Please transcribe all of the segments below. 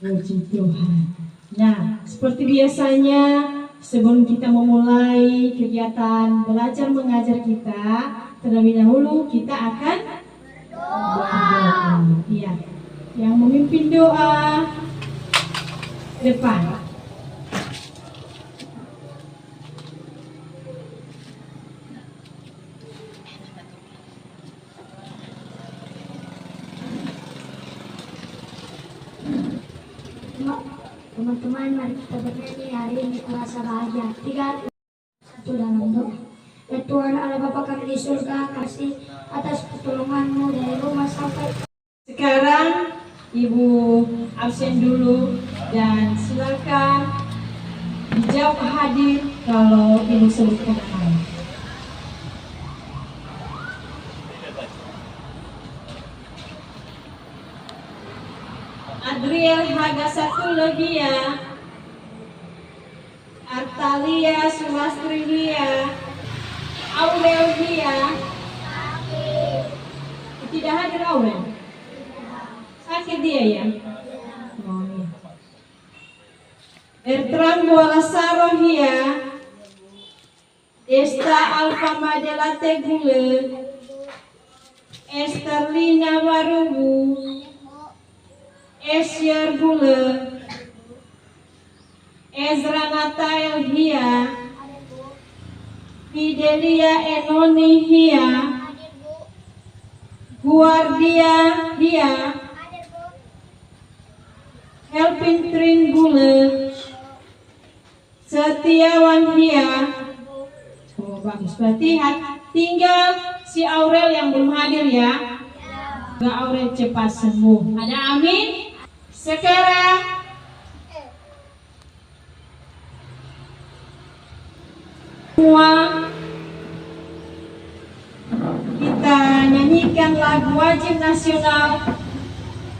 Puji Tuhan. Nah, seperti biasanya sebelum kita memulai kegiatan belajar mengajar kita, terlebih dahulu kita akan berdoa. Iya. Yang memimpin doa depan. Teman-teman, mari kita bernyanyi hari ini terasa bahagia. 3, 1 dalam doa. Ya Tuhan Allah Bapa kami di surga, kasih atas pertolongan-Mu dari rumah sampai. Sekarang Ibu absen dulu dan silakan dijawab hadir kalau Ibu sebutkan nama. Adriel Hagasatu Legia, Artalia Sulastri Lia, Aurel Lia. Tidak hadir Aurel. Sakit dia ya. Oh, ya. Bertrand Bolasaro Hia, Desta Alfa Madela Tegule, Esterlina Warubu, Esyer Bule, Ezra Natael Hia, Fidelia Enoni Hia, Guardia Hia, Helpin Trin Bule, Setiawan Hia. Oh bagus, berarti tinggal si Aurel yang belum hadir ya. Semoga Aurel cepat sembuh. Ada amin. Sekarang semua kita nyanyikan lagu wajib nasional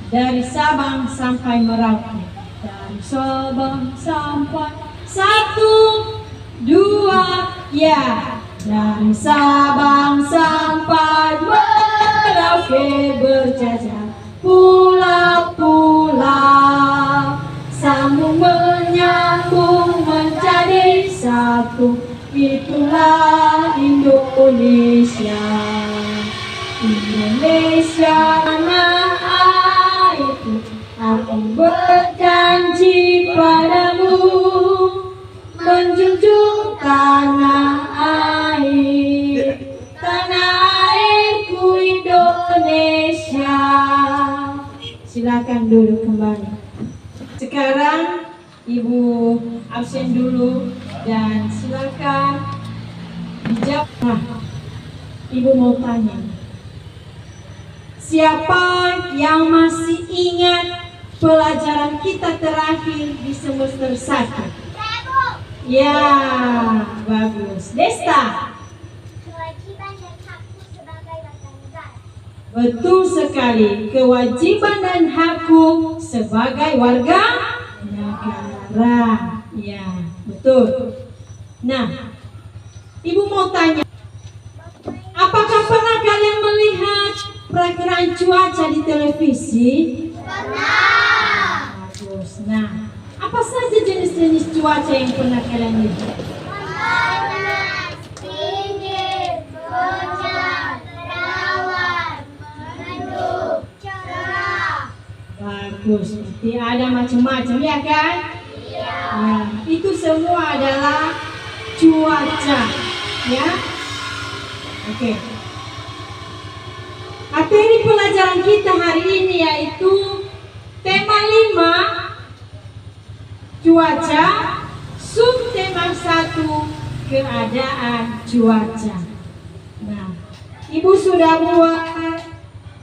dari Sabang sampai Merauke. Dari Sabang sampai 1, 2, ya. Dari Sabang sampai Merauke berjajah pulau-pulau, sambung menyambung menjadi satu. Itulah Indonesia. Indonesia tanah airku, aku berjanji padamu menjunjung tanah air, tanah airku Indonesia. Silakan duduk kembali. Sekarang Ibu absen dulu dan silakan dijawab. Nah, Ibu mau tanya, siapa yang masih ingat pelajaran kita terakhir di semester 1? Ya, bagus. Desta. Kewajiban dan hakku sebagai warga negara. Betul sekali, kewajiban dan hakku sebagai warga negara. Ya, betul. Nah, Ibu mau tanya, apakah pernah kalian melihat perakiraan cuaca di televisi? Pernah. Bagus. Nah, apa saja jenis-jenis cuaca yang pernah kalian lihat? Panas, dingin, hujan, rawan, mendung, cerah. Bagus, berarti ada macam-macam ya kan? Iya. Nah, itu semua adalah cuaca, ya. Oke. Materi pelajaran kita hari ini yaitu tema 5 cuaca, subtema 1 keadaan cuaca. Nah, Ibu sudah buat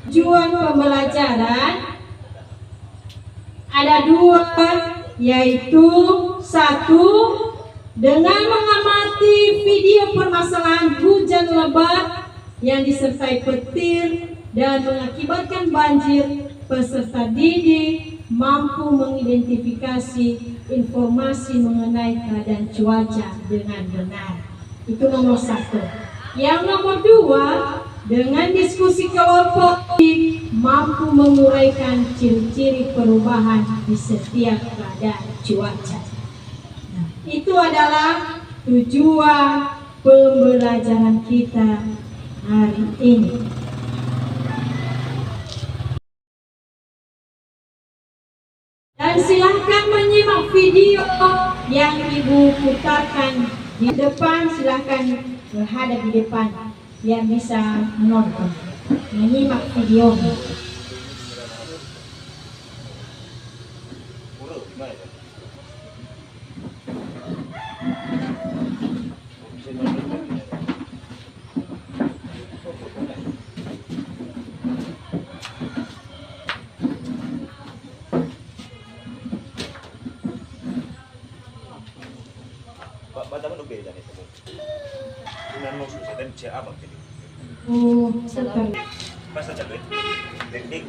tujuan pembelajaran. Ada 2, yaitu 1, dengan mengamati video permasalahan hujan lebat yang disertai petir dan mengakibatkan banjir, peserta didik mampu mengidentifikasi informasi mengenai keadaan cuaca dengan benar. Itu nomor 1. Yang nomor 2, dengan diskusi kelompok mampu menguraikan ciri-ciri perubahan di setiap keadaan cuaca. Nah, itu adalah tujuan pembelajaran kita hari ini. Dan silahkan menyimak video yang Ibu putarkan di depan. Silahkan berhadap di depan yang bisa menonton, menyimak videonya. Bata mo beda nito mo. Tunan mo susa dan siya abang tadi. Oh, sebentar. Basta dapat. Teknik.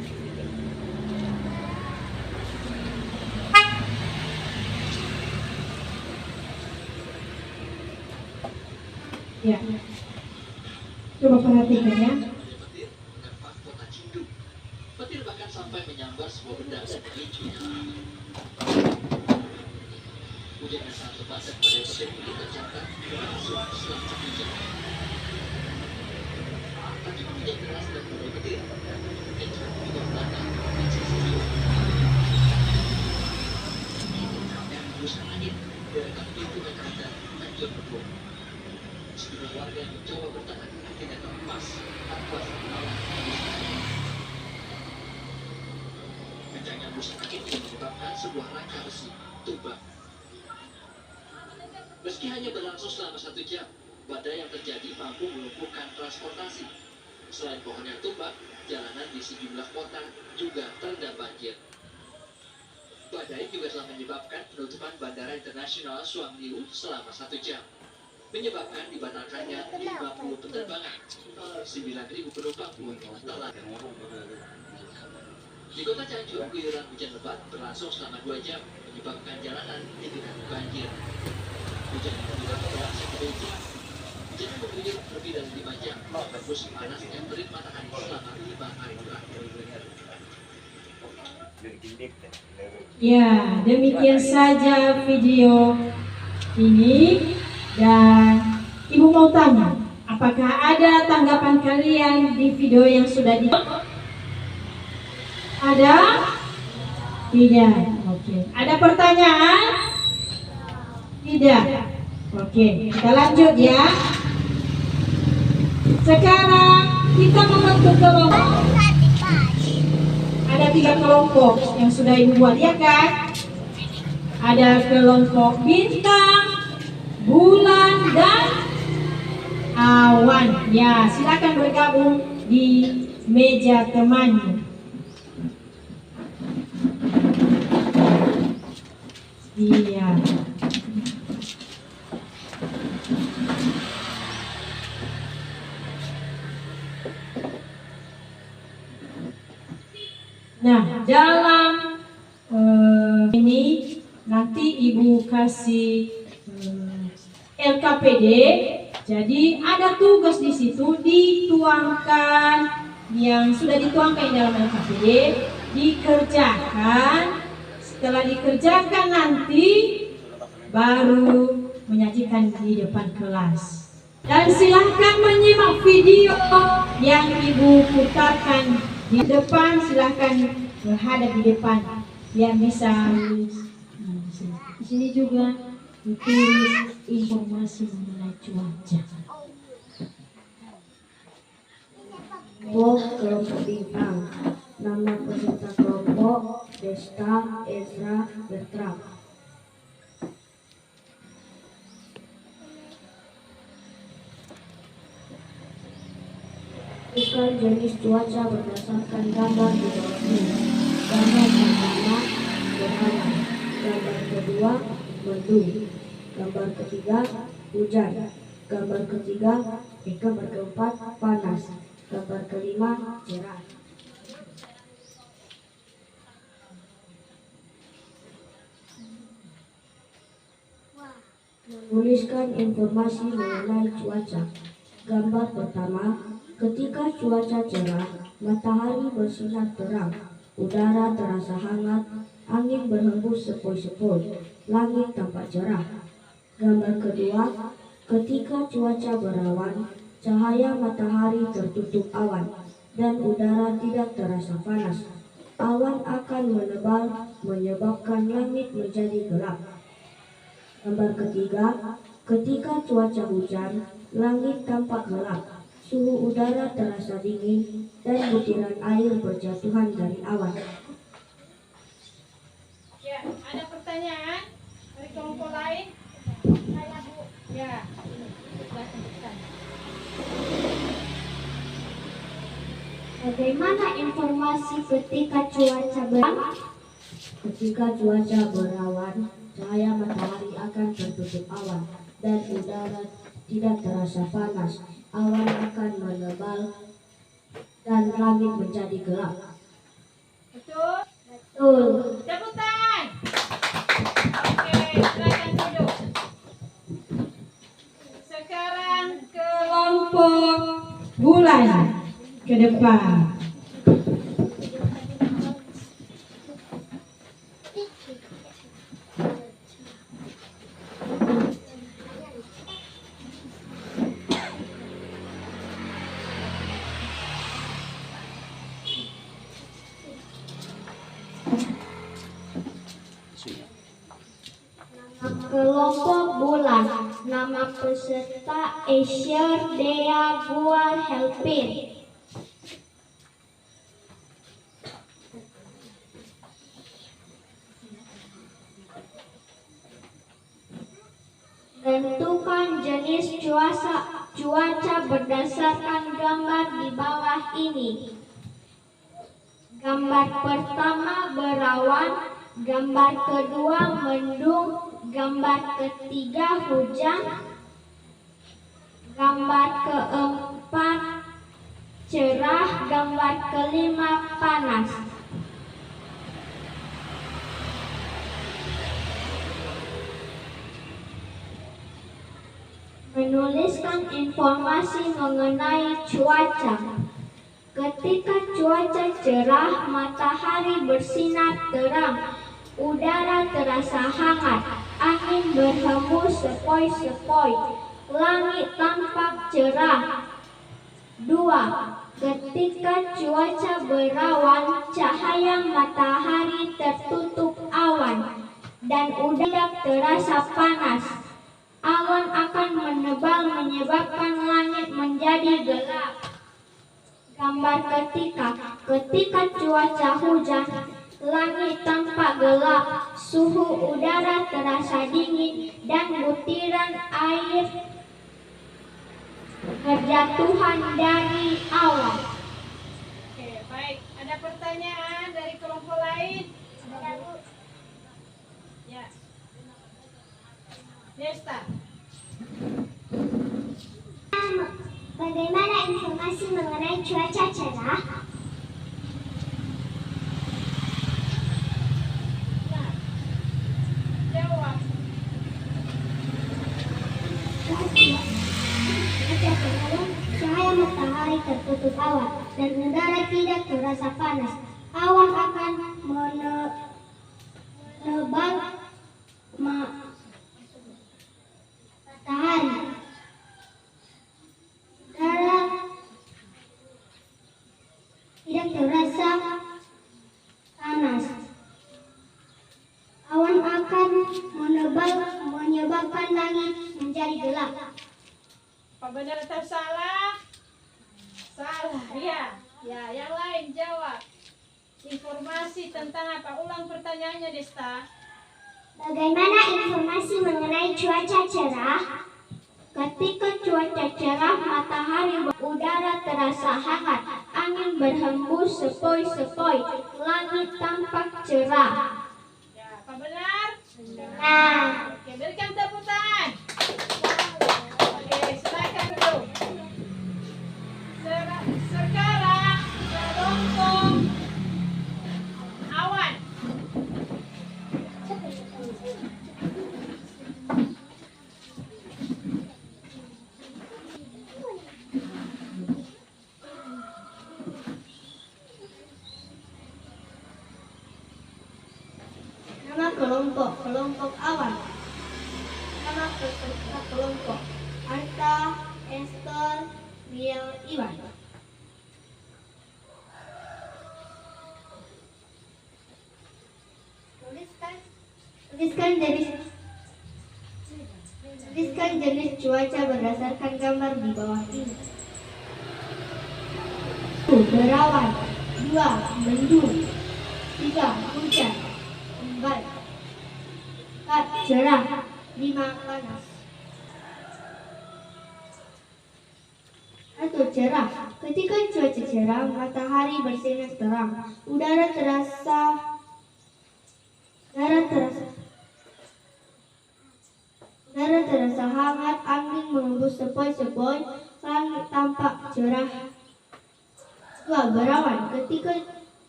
Ya. Coba perhatikan ya. Petir bahkan sampai menyambar sebuah benda dan memicunya. Hujan yang sangat lebat dan badai petir ini tercatat berlangsung selama 1 jam. Tapi hujan deras dan badai petir itu juga melanda di sisi lain. Yang hembuskan angin dekat pintu kacamata Tanjung Purwo. Sejumlah warga yang mencoba bertahan akhirnya terlepas tanpa menolong hembuskan angin. Kencangnya hembusan angin ini menyebabkan sebuah rangka besi tumbang. Meski hanya berlangsung selama 1 jam, badai yang terjadi mampu melumpuhkan transportasi. Selain pohon yang tumbang, jalanan di sejumlah kota juga terendam banjir. Badai juga telah menyebabkan penutupan Bandara Internasional Suamniu selama 1 jam, menyebabkan dibatalkannya 50 penerbangan. 9.000 penumpang pun telah. Di kota Cianjur, guyuran hujan lebat berlangsung selama 2 jam, menyebabkan jalanan digenangi banjir. Hujan yang juga beraksi ke Beijing. Hujan yang mengguyur lebih dari 5 jam, menembus panas yang terik matahari selama 5 hari terakhir. Ya, demikian saja video ini. Dan Ibu mau tanya, apakah ada tanggapan kalian di video yang sudah di... Ada? Tidak. Oke. Ada pertanyaan? Tidak. Oke, kita lanjut ya. Sekarang kita membentuk kelompok. Ada 3 kelompok yang sudah Ibu buat, ya kan? Ada kelompok bintang, bulan, dan awan. Ya, silakan bergabung di meja temannya. Iya. Nah, dalam ini nanti Ibu kasih LKPD. Jadi ada tugas di situ dituangkan yang sudah dituangkan dalam LKPD, dikerjakan. Setelah dikerjakan nanti baru menyajikan di depan kelas. Dan silahkan menyimak video yang Ibu putarkan di depan. Silahkan berhadap di depan yang bisa. Di sini juga ditulis informasi mengenai cuaca. Kelompok bintang. Nama peserta kelompok Desta Ezra Bertram. Bukan jenis cuaca berdasarkan gambar di bawah ini. Gambar pertama gerhana, gambar kedua mendung, gambar ketiga hujan, gambar keempat panas, gambar kelima cerah. Menuliskan informasi mengenai cuaca. Gambar pertama, ketika cuaca cerah, matahari bersinar terang, udara terasa hangat, angin berhembus sepoi-sepoi, langit tampak cerah. Gambar kedua, ketika cuaca berawan, cahaya matahari tertutup awan, dan udara tidak terasa panas. Awan akan menebal, menyebabkan langit menjadi gelap. Gambar ketiga, ketika cuaca hujan, langit tampak gelap, suhu udara terasa dingin, dan butiran air berjatuhan dari awan. Ya, ada pertanyaan dari kelompok lain? Ya. Bagaimana informasi ketika cuaca berawan? Ketika cuaca berawan, cahaya matahari akan tertutup awan dan udara tidak terasa panas. Awan akan menebal dan langit menjadi gelap. Betul? Betul. Tepuk tangan. Oke, silakan duduk. Sekarang kelompok bulan ke depan. Kelompok bulan. Nama peserta Asher Dea Buar Helpin. Tentukan jenis cuaca berdasarkan gambar di bawah ini. Gambar pertama berawan, gambar kedua mendung, gambar ketiga hujan, gambar keempat cerah, gambar kelima panas. Menuliskan informasi mengenai cuaca. Ketika cuaca cerah, matahari bersinar terang, udara terasa hangat, angin berhembus sepoi-sepoi, langit tampak cerah. 2. Ketika cuaca berawan, cahaya matahari tertutup awan, dan udara terasa panas. Awan akan menebal menyebabkan langit menjadi gelap. Gambar ketika cuaca hujan, langit tampak gelap, suhu udara terasa dingin, dan butiran air berjatuhan dari awan. Oke, baik. Ada pertanyaan dari kelompok lain? Ya. Desta. Bagaimana informasi mengenai cuaca cerah? Jawab. Cahaya matahari tertutup awan dan udara tidak terasa panas. Awan akan menebal matahari. Udara tidak terasa panas. Awan akan menebal menyebabkan langit menjadi gelap. Apa benar atau salah? Salah, ya. Ya, yang lain jawab. Informasi tentang apa? Ulang pertanyaannya, Desta. Bagaimana informasi mengenai cuaca cerah? Ketika cuaca cerah, matahari udara terasa hangat, angin berhembus sepoi-sepoi, langit tampak cerah. Ya, apa benar? Benar. Oke, berikan tepuk tangan. Oke, silakan duduk. Sekarang kelompok awan. Nama kelompok, kelompok awan. Nama peserta kelompok, Arta, Esther, Riel, Iwan. Tuliskan jenis cuaca berdasarkan gambar di bawah ini. 1. Berawan. 2. Mendung. 3. Hujan. 4. Cerah. 5. Panas. 1. Cerah. Ketika cuaca cerah, matahari bersinar terang, udara terasa hangat, angin mengembus sepoi-sepoi, langit tampak cerah. 2. Berawan. Ketika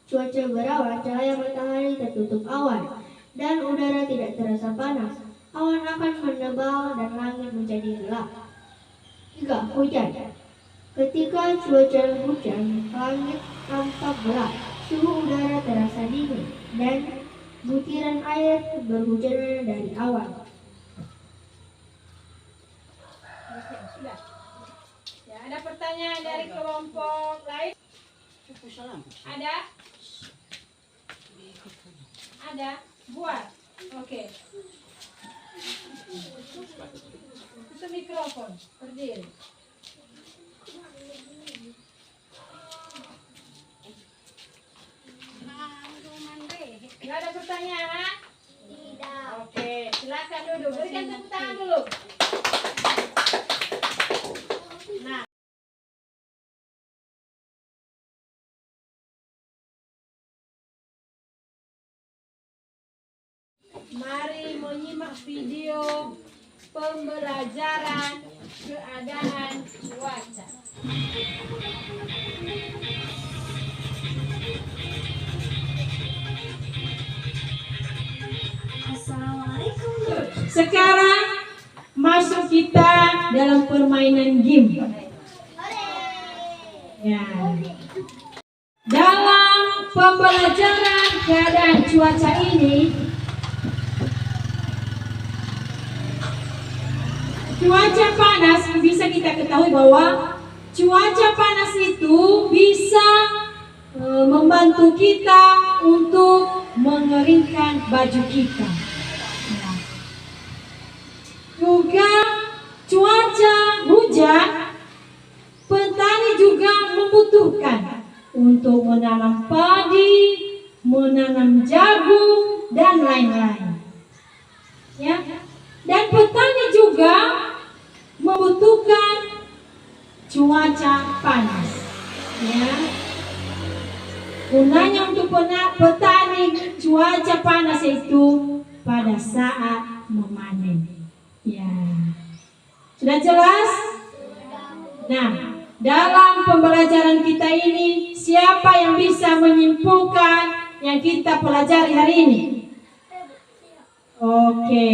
cuaca berawan, cahaya matahari tertutup awan dan udara tidak terasa panas. Awan akan menebal dan langit menjadi gelap. 3. Hujan. Ketika cuaca hujan, langit tampak gelap, suhu udara terasa dingin, dan butiran air berhujan dari awan. Sudah. Ya, ada pertanyaan dari kelompok lain? Ada? Ada? Buat? Oke. Itu mikrofon, berdiri. Nggak ada pertanyaan? Tidak. Oke, silakan duduk. Berikan tepuk tangan dulu. Nah, mari menyimak video pembelajaran keadaan cuaca. Sekarang masuk kita dalam permainan game. Ya. Dalam pembelajaran keadaan cuaca ini, cuaca panas bisa kita ketahui bahwa cuaca panas itu bisa membantu kita untuk mengeringkan baju kita. Ya. Juga cuaca hujan, petani juga membutuhkan untuk menanam padi, menanam jagung, dan lain-lain. Ya. Dan petani juga membutuhkan cuaca panas. Ya. Gunanya untuk petani cuaca panas itu pada saat memanen. Ya. Sudah jelas? Nah, dalam pembelajaran kita ini, siapa yang bisa menyimpulkan yang kita pelajari hari ini? Oke,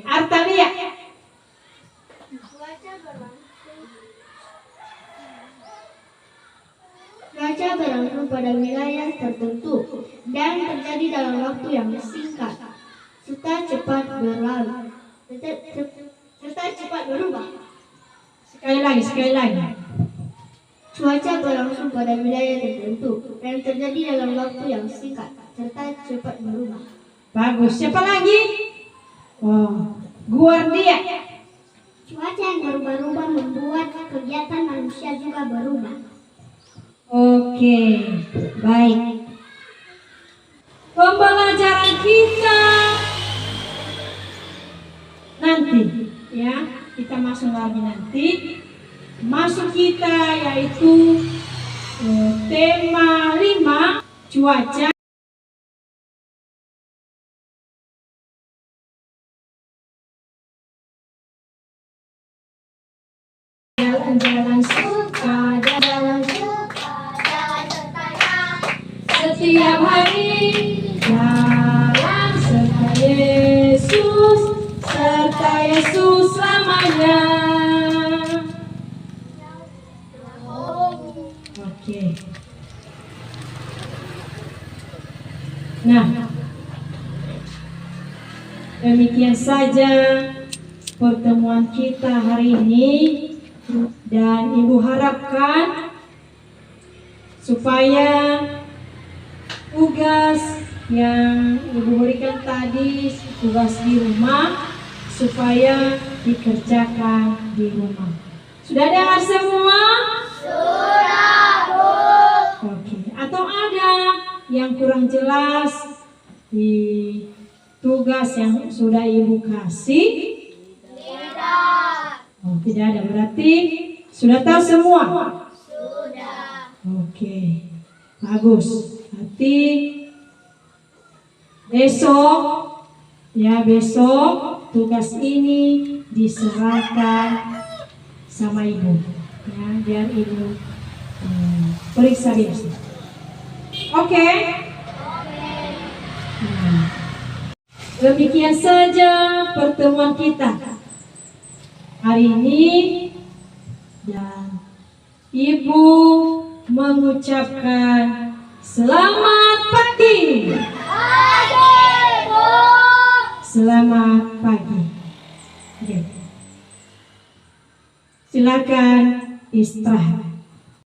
Artalia. Cuaca berlangsung pada wilayah tertentu dan terjadi dalam waktu yang singkat, serta cepat berlalu, serta cepat berubah. Sekali lagi. Cuaca berlangsung pada wilayah tertentu dan terjadi dalam waktu yang singkat, serta cepat berubah. Bagus. Siapa lagi? Oh, Guardia. Cuaca yang berubah-ubah membuat kegiatan manusia juga berubah. Oke, baik. Pembelajaran kita nanti, ya, kita masuk lagi nanti. Masuk kita yaitu tema 5, cuaca. Jalan suka, jalan setiap hari, jalan serta Yesus selamanya. Oke. Nah, Demikian saja pertemuan kita hari ini, dan Ibu harapkan supaya tugas yang Ibu berikan tadi, tugas di rumah, supaya dikerjakan di rumah. Sudah dengar semua? Sudah, Bu. Oke, atau ada yang kurang jelas di tugas yang sudah Ibu kasih? Tidak. Oh, tidak ada, berarti sudah tahu semua? Sudah. Oke, bagus. Berarti besok tugas ini diserahkan sama Ibu, ya, biar Ibu periksa biasa. Oke? Nah, demikian saja pertemuan kita hari ini, dan Ibu mengucapkan selamat pagi. Selamat pagi. Oke. Silakan istirahat.